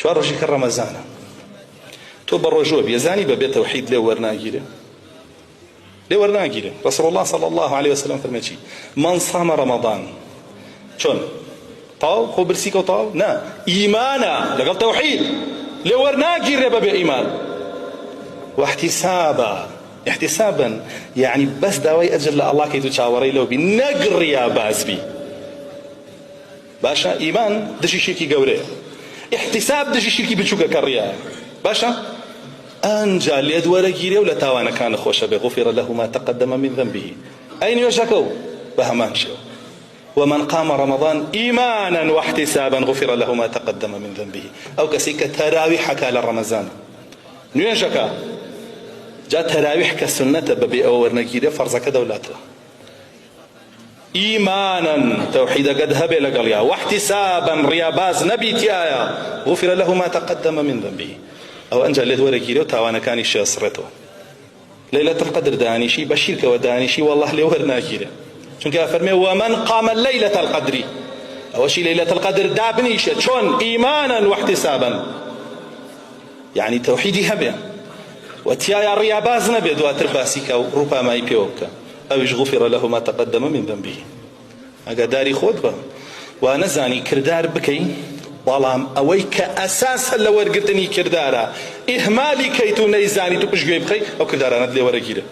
چوار ڕۆژی کە ڕەمەزانە تۆ بە ڕۆژۆ بێزانی بەبێ تەوحید لێ وەرناگیرێ رسول الله صلى الله عليه وسلم فرمێکی من صام رمضان چۆن تاو خۆ برسیکە و تاو نا ئیمانە لەگەڵ تەوحید لێ وەرناگیرێ بەبێ ئیمان واحتسابا يعني بس داوای ئەجر لە ئەڵڵا کەیت و چاوەڕێی لەو بی نەگڕیا بازبی باشە ئیمان دژی شیرکی گەورەیە احتساب دژی شیرکی بچووکە کەڕیە باشە ئەنجا لێت وەرەگیرێ و لە تاوانەکانە خۆشە بێ غفر له ما تقدم من ذنبه ئەی نوێژەکە و بە هەمان شێوە ومن قام رمضان إيمانا واحتسابا غفر له ما تقدم من ذنبه أو كسيك تراويح كال رمضان نوێژەکە جا تراويح كسنة ببي أو ورنجيرة فرزك دولته إيمانا توحيد قد هبل لقليا واحتسابا رياباز نبي تيايا غفر له ما تقدم من ذنبه أو أنجا لد ورقيرة وتاوانا كان يشي أسرته ليلة القدر دانيشي بشيرك ودانيشي والله لي ورناجيرة چونك أفرمي ومن قام ليلة القدر أو شي ليلة القدر دابنيشة شون إيمانا واحتسابا يعني توحيدي هبه وتيايا رياباز نبي دواتر باسيكا وروبا ما يبيوكا أو غفر له ما تقدم من ذنبه أقداري خود با ونزاني كردار بكي بەڵام ئەوەی کە ئەساسە لە وەرگرتنی کردارە ئیهمالی کەیت و نەیزانی تو پشتگوێ بخەی ئەو کردارانەت لێ وەرەگیرە